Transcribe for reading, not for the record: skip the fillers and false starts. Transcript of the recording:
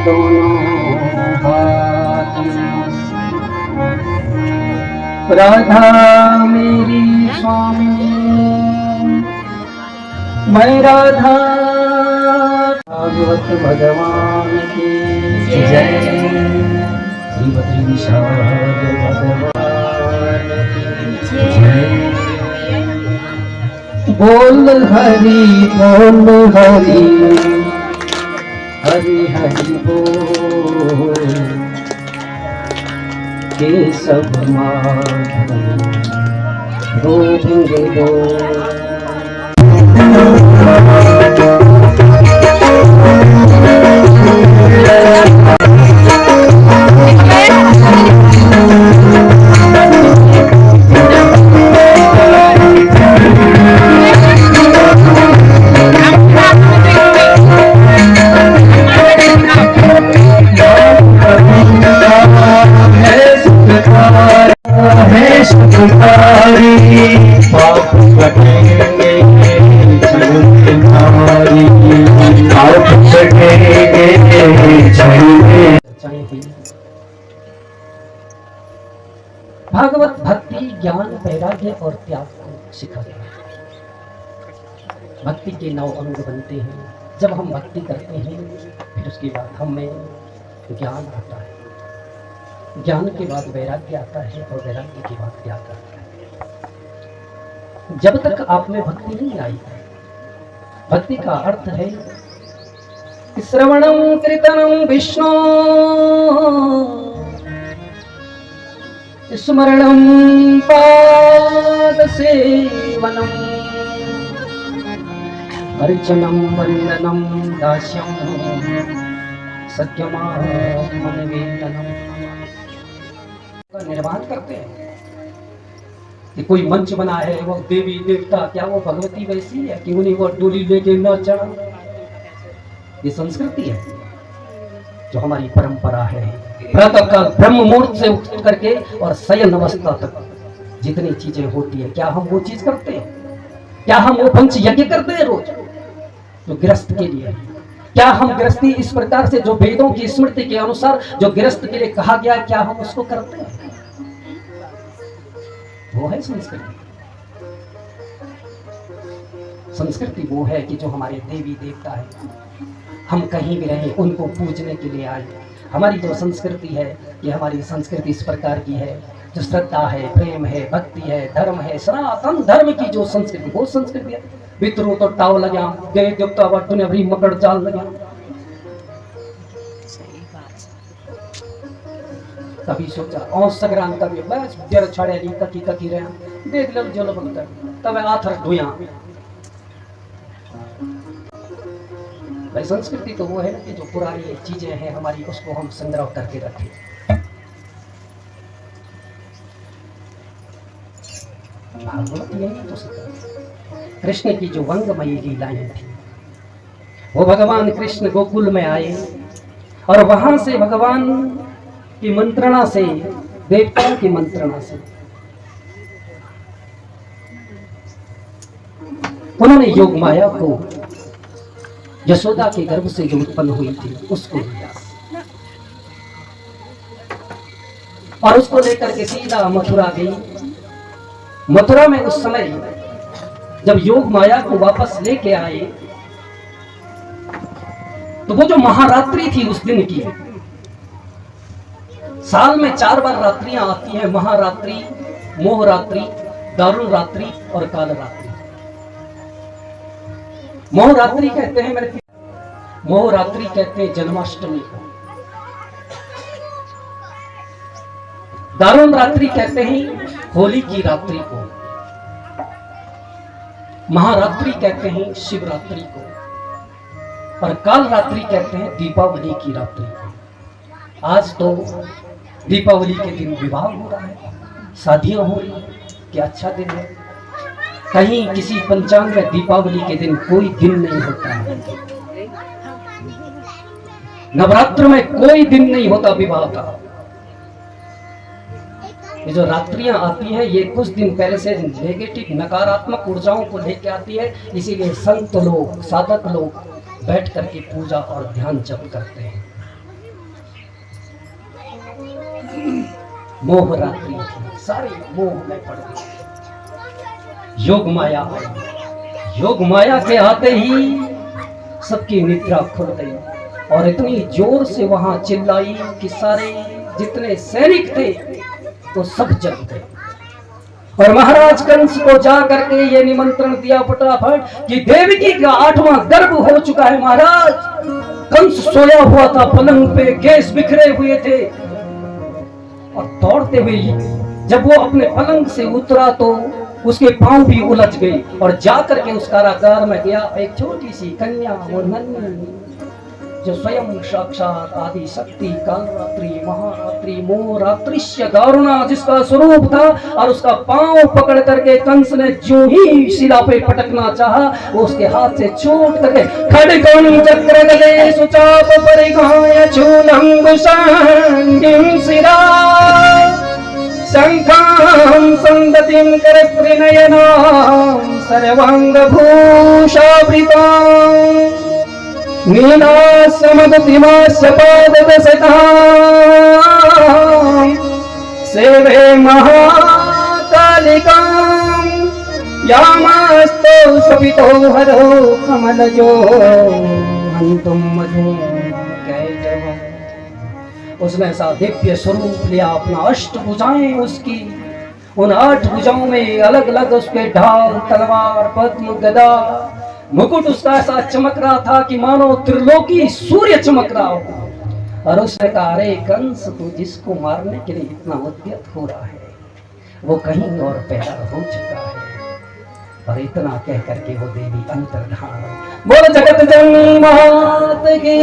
दोनों हाथ। राधा मेरी स्वामी, मैं राधा। भागवत भगवान की जय। श्रीमती विशाल भगवान की जय। बोल हरि बोल हरि, हरि हरि बोल। केशव माधव गोविंद बोल। भागवत भक्ति ज्ञान वैराग्य और त्याग को सिखाते हैं। भक्ति के 9 अंग बनते हैं। जब हम भक्ति करते हैं फिर उसके बाद हमें ज्ञान आता है, ज्ञान के बाद वैराग्य आता है और वैराग्य के बाद त्याग आता है। जब तक आप में भक्ति नहीं आई, भक्ति का अर्थ है श्रवणं कीर्तनं विष्णु, स्मरणं पाद सेवनम, अर्चनं वंदनं दास्यं सत्यमात्मनिवेदनम का निर्माण करते हैं। कि कोई मंच बना है, वो देवी देवता, क्या वो भगवती वैसी है कि उन्हें वो डोली लेके न चढ़ा? ये संस्कृति है जो हमारी परंपरा है। प्रातःकाल ब्रह्म मुहूर्त से उठ करके और शयन अवस्था तक जितनी चीजें होती है, क्या हम वो चीज करते हैं? क्या हम वो पंच यज्ञ करते हैं रोज जो गृहस्थ के लिए? क्या हम गृहस्थी इस प्रकार से जो वेदों की स्मृति के अनुसार जो गृहस्थ के लिए कहा गया, क्या हम उसको करते हैं? वो है संस्कृति। संस्कृति वो है कि जो हमारे देवी देवता है, हम कहीं भी रहे उनको पूजने के लिए आए। हमारी जो संस्कृति है, ये हमारी संस्कृति इस प्रकार की है जो श्रद्धा है, प्रेम है, भक्ति है, धर्म है, सनातन धर्म की जो संस्कृति, वो संस्कृति है। बितरू तो टाव लग्या, गए देवता वर्तु ने भरी मकड़ जाल लग्या। कभी सोचा और सगरान कभी बस जर छड़े ली ककी ककी रहे देख लो जल बनता तब आथर ढुया। भाई संस्कृति तो वो है कि जो पुरानी चीजें हैं हमारी, उसको हम संग्रह करके रखें। भागवत यही तो सिखा। कृष्ण की जो वंगमयी लीलाएं थी, वो भगवान कृष्ण गोकुल में आए और वहां से भगवान की मंत्रणा से, देवताओं की मंत्रणा से उन्होंने योग माया को यशोदा के गर्भ से जो उत्पन्न हुई थी उसको लिया और उसको लेकर के सीधा मथुरा गई। मथुरा में उस समय जब योग माया को वापस लेके आए तो वो जो महारात्रि थी उस दिन की, साल में 4 बार रात्रियां आती हैं, महारात्रि, मोहरात्रि, दारुण रात्रि और काल रात्रि। मोहरात्रि कहते हैं मेरे, मोहरात्रि कहते हैं जन्माष्टमी को, दारुण रात्रि कहते हैं होली की रात्रि को, महारात्रि कहते हैं शिवरात्रि को और काल रात्रि कहते हैं दीपावली की रात्रि को। आज तो दीपावली के दिन विवाह हो रहा है, शादियां हो रही, क्या अच्छा दिन है। कहीं किसी पंचांग में दीपावली के दिन कोई दिन नहीं होता है, नवरात्र में कोई दिन नहीं होता विवाह का। ये जो रात्रियां आती हैं ये कुछ दिन पहले से नेगेटिव नकारात्मक ऊर्जाओं को लेकर आती है, इसीलिए संत लोग, साधक लोग बैठ करके पूजा और ध्यान जप करते हैं। मोह रात्रि थी, सारे मोह में पड़ गए। योग माया आई, योग माया के आते ही सबकी निद्रा खुल गई और इतनी जोर से वहां चिल्लाई कि सारे जितने सैनिक थे तो सब जग गए। और महाराज कंस को जा करके ये निमंत्रण दिया फटाफट कि देवकी का 8वां गर्भ हो चुका है महाराज। कंस सोया हुआ था पलंग पे, केस बिखरे हुए थे और दौड़ते हुए जब वो अपने पलंग से उतरा तो उसके पांव भी उलझ गए और जाकर के उस कारागार में गया। एक छोटी सी कन्या वो नन्ही जो स्वयं साक्षात आदि शक्ति कालरात्रि महारात्रि मोहरात्रिश्य दारुणा जिसका स्वरूप था, और उसका पांव पकड़ करके कंस ने जो ही शिला पे पटकना चाहा वो उसके हाथ से छूट करके खड्गं चक्र गदे सुचाप परिघाय चूलंगुशांगिं शिरा शंखां संदतिं करस्त्रिनयनां सर्वांगभूषावृतां नीलास्यमदतिमास्य पाददशतां सेवे महाकालिकां यामास्तो सपितो हरो कमलजो हन्तुं मधुं कैटवम्। उसने ऐसा दिव्य स्वरूप लिया, अपना 8 भुजाएं उसकी, उन 8 भुजाओं में अलग अलग उसके ढाल तलवार पद्म गदा मुकुट उसका ऐसा चमक रहा था कि मानो त्रिलोकी सूर्य चमक रहा हो। और उसने कहा अरे कंस तू जिसको मारने के लिए इतना उद्यत हो रहा है वो कहीं और पैदा हो चुका है। और इतना कह करके वो देवी अंतर्धान। बोल जगत जननी मात की